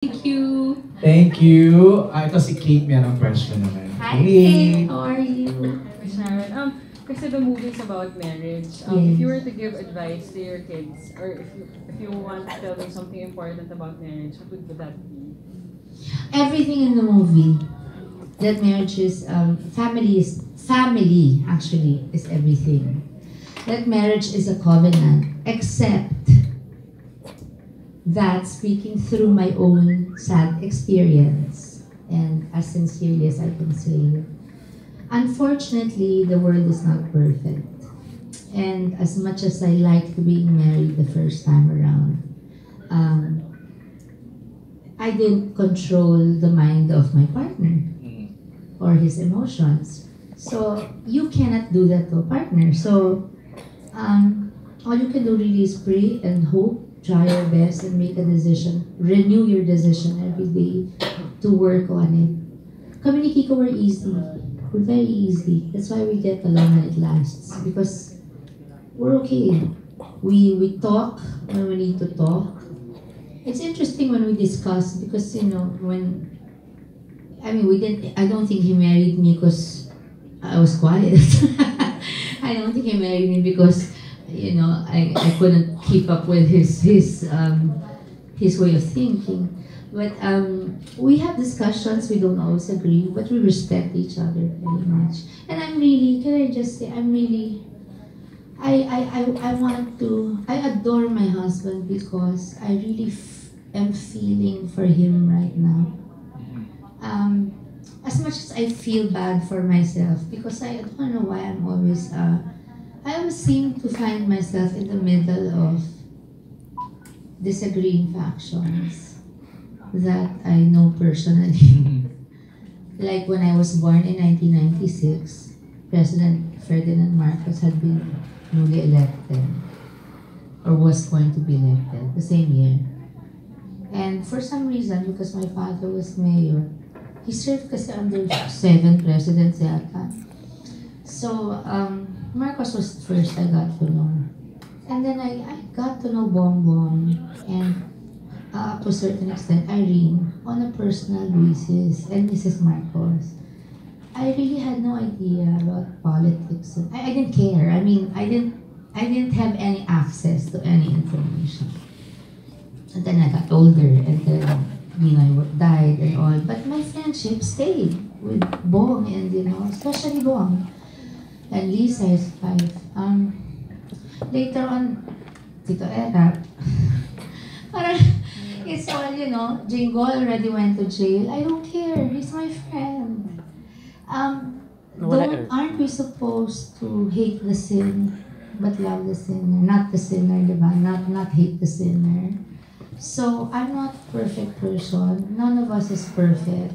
Thank you. Thank you. Ito si Kate, merong question naman. Hi, Kate. How are you? Sharon, kasi the movie's about marriage. Yes. If you were to give advice to your kids, or if you want to tell them something important about marriage, what would that be? Everything in the movie. That marriage is, family actually is everything. That marriage is a covenant, except that speaking through my own sad experience, and as sincerely as I can say, unfortunately, the world is not perfect. And as much as I liked being married the first time around, I didn't control the mind of my partner or his emotions. So you cannot do that to a partner. So all you can do really is pray and hope, try your best and make a decision. Renew your decision every day to work on it. Kami ni Kiko were easy. We're very easy. That's why we get along and it lasts. Because we're okay. We talk when we need to talk. It's interesting when we discuss because, you know, I don't think he married me because I was quiet. I don't think he married me because, you know, I couldn't keep up with his way of thinking. But we have discussions, we don't always agree, but we respect each other very much. And I'm really, can I just say, I'm really, I adore my husband because I really am feeling for him right now. As much as I feel bad for myself, because I don't know why I'm always, I always seem to find myself in the middle of disagreeing factions that I know personally. Like when I was born in 1996, President Ferdinand Marcos had been newly elected, or was going to be elected the same year. And for some reason, because my father was mayor, he served kasi under 7 presidents yata. So, Marcos was first I got to know. And then I got to know Bongbong and to a certain extent Irene on a personal basis, and Mrs. Marcos. I really had no idea about politics. I didn't care. I mean, I didn't have any access to any information. And then I got older, and then, you know, I died and all. But my friendship stayed with Bong, and, you know, especially Bong. And Lisa is 5. Later on, Tito Erap. Parang, it's all, you know, Jingo already went to jail. I don't care. He's my friend. Aren't we supposed to hate the sin, but love the sinner? Not the sinner, diba? Not hate the sinner. So, I'm not a perfect person. None of us is perfect.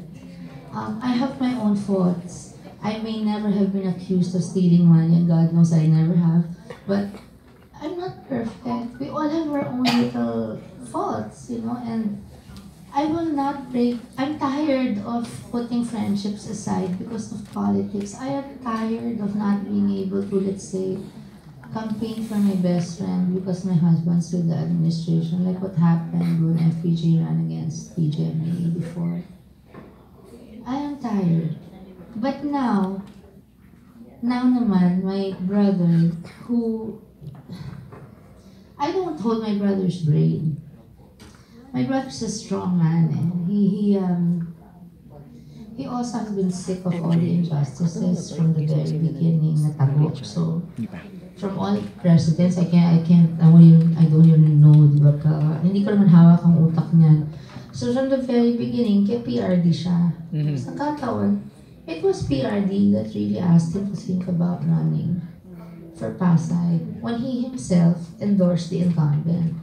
I have my own faults. I may never have been accused of stealing money, and God knows I never have. But I'm not perfect. We all have our own little faults, you know, and I will not break. I'm tired of putting friendships aside because of politics. I am tired of not being able to, let's say, campaign for my best friend because my husband's with the administration, like what happened when FPJ ran against PGMA before. I am tired. But now naman, my brother, who, I don't hold my brother's brain. My brother's a strong man, and he also has been sick of all the injustices from the very beginning, natabo. So, from all presidents, I don't even know, diba ka, hindi ko naman hawak ang utak niyan. So, from the very beginning, kaya PRD siya. Sa kataon, it was PRD that really asked him to think about running for Pasay when he himself endorsed the incumbent.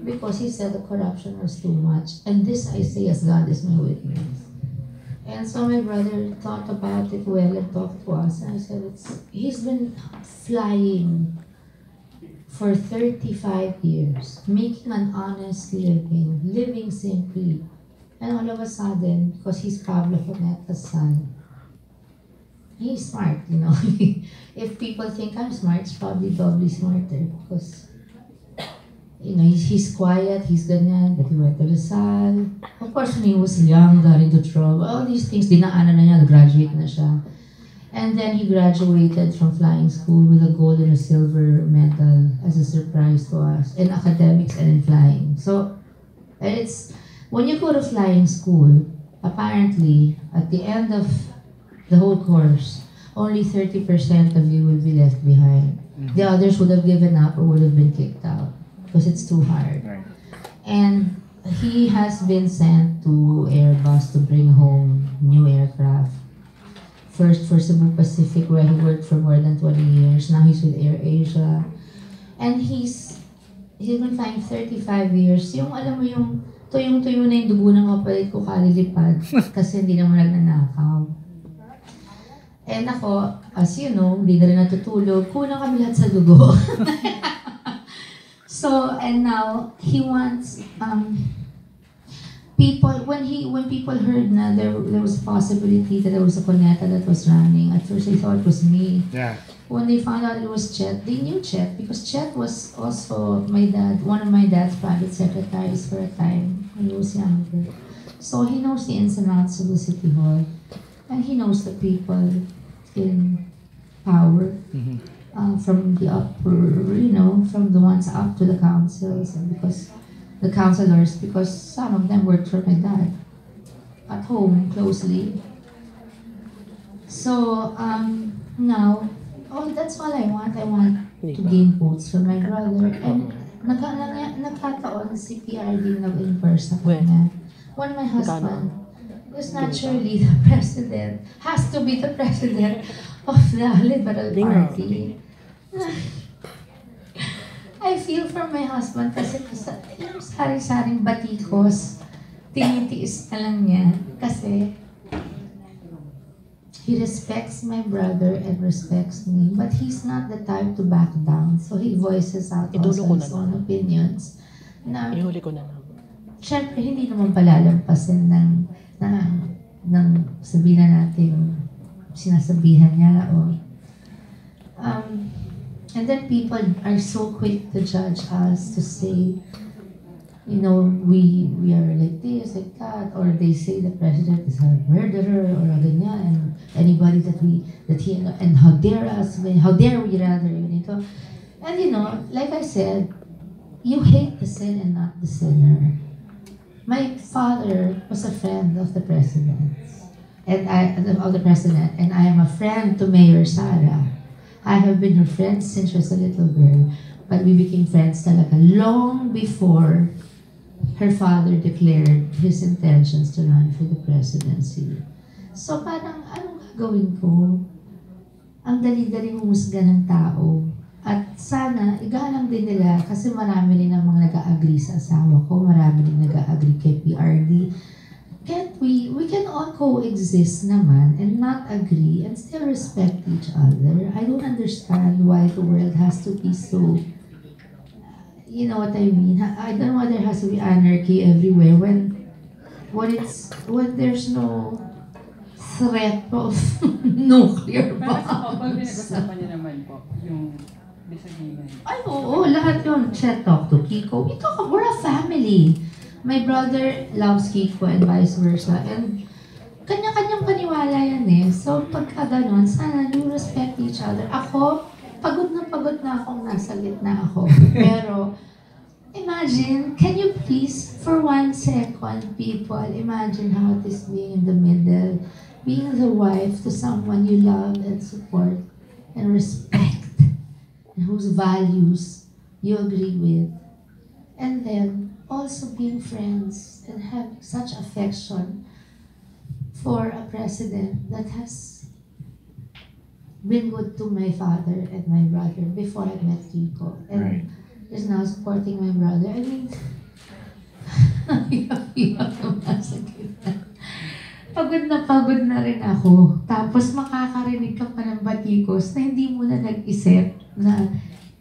Because he said the corruption was too much. And this I say as God is my witness. And so my brother thought about it well and talked to us. And I said, he's been flying for 35 years, making an honest living simply. And all of a sudden, because he's Pablo Cuneta's son, he's smart, you know. If people think I'm smart, it's probably doubly smarter because you know, he's quiet, he's ganyan, that he went to Rizal. Of course, when he was young, got into trouble, all these things, dinaanan na niya, graduate na siya. And then he graduated from flying school with a gold and a silver medal as a surprise to us in academics and in flying. So, it's, when you go to flying school, apparently, at the end of the whole course, only 30% of you will be left behind. The others would have given up or would have been kicked out because it's too hard. Right. And he has been sent to Airbus to bring home new aircraft. First for Cebu Pacific, where he worked for more than 20 years. Now he's with Air Asia. And he's been flying 35 years. Yung alam mo yung tuyong-tuyo na yung dugo ng kapalit ko kalilipad kasi hindi naman nagnanakaw. And ako, as you know, hindi na rin natutulog. Kulang kami lahat sa dugo. So, and now, he wants people, when people heard na there was a possibility that there was a Cuneta that was running, at first they thought it was me. Yeah. When they found out it was Chet, they knew Chet because Chet was also one of my dad's private secretaries for a time when he was younger. So he knows the ins and outs of the City Hall. And he knows the people in power, from the upper, you know, from the ones up to the councils, and because the councilors, because some of them worked for my dad at home closely. So now, that's all I want. I want to gain votes for my brother. And nagkataon si PRD nag-endorse sa kanya. When my husband is naturally the president, has to be the president of the Liberal Party. I feel for my husband kasi yung sari-saring batikos, tinitiis na lang niya kasi he respects my brother and respects me, but he's not the type to back down. So he voices out also his own opinions. Ihuli ko na lang. Siyempre, hindi naman palalampasin ng sabihin na natin sinasabihan niya and then people are so quick to judge us, to say, you know, we are like this, like that, or they say the president is a murderer or a ganyan, and anybody that he and how dare us, how dare we rather, you know. And you know, like I said, you hate the sin and not the sinner. My father was a friend of the president, and I am a friend to Mayor Sara. I have been her friend since she was a little girl, but we became friends talaga long before her father declared his intentions to run for the presidency. So parang, anong gagawin ko? Ang dali-daling humusga ng tao. At sana, igalang din nila kasi marami rin ang mga nag-a-agree sa asawa ko, marami rin nag-a-agree kay PRD. Can't we can all coexist naman and not agree and still respect each other. I don't understand why the world has to be so, you know what I mean? I don't know why there has to be anarchy everywhere when there's no threat of nuclear bombs. Pag pinag-usapan niyo naman po, yung disagreement. Ay, oo, lahat yun. Siya talk to Kiko. We're a family. My brother loves Kiko and vice versa. And kanya-kanyang paniwala yan eh. So, pagka ganun, sana you respect each other. Ako, pagod na akong nasa gitna ako. Pero, imagine, can you please, for 1 second, people, imagine how it is being in the middle, being the wife to someone you love and support and respect, and whose values you agree with. And then, also being friends and having such affection for a president that has been good to my father and my brother before I met Kiko. And is now supporting my brother. I mean, pagod na rin ako. Tapos makakarinig ka pa ng batikos na hindi mo na nag-isip na,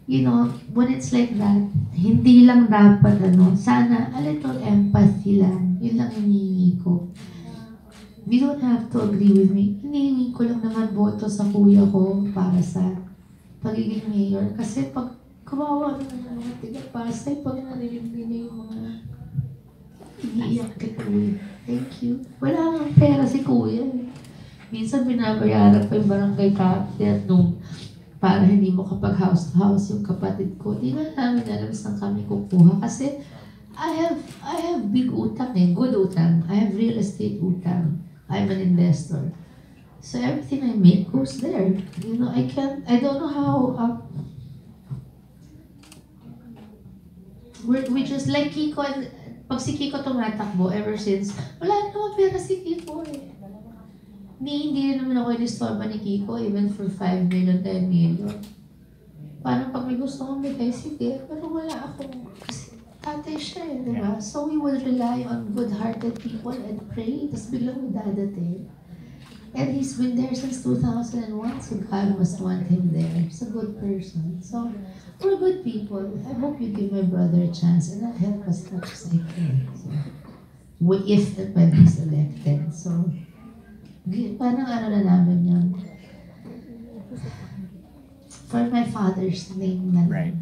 you know, when it's like that, hindi lang dapat, sana a little empathy lang. Yun lang hinihingi ko. You don't have to agree with me. Hinihingi ko lang naman boto sa kuya ko para sa pagiging mayor. Kasi pag Kawawa naman ng mga tiga-Pasay pag narinig niya yung mga iiyak kay Kuya. Thank you. Wala nga pera si Kuya. Minsan binabayaran pa yung barangay captain nung para hindi mo kapag house to house yung kapatid ko. Di nga namin alam saan kami kukuha kasi I have big utang good utang. I have real estate utang. I'm an investor. So everything I make goes there. You know, I don't know how, we just like Kiko, pag si Kiko tumatakbo ever since, wala naman pera si Kiko eh. Hindi rin naman ako inistorba ni Kiko even for 5 million, 10 million. Parang pag may gusto kong bigay, sige, pero wala akong, kasi tatay siya eh, di ba? So we will rely on good-hearted people and pray, tapos biglang may dadating. And he's been there since 2001, so God must want him there. He's a good person. So, we're good people. I hope you give my brother a chance and I'll help as much as I can. So, if and when he's elected. So, parang ano na namin yun. For my father's name na. Right.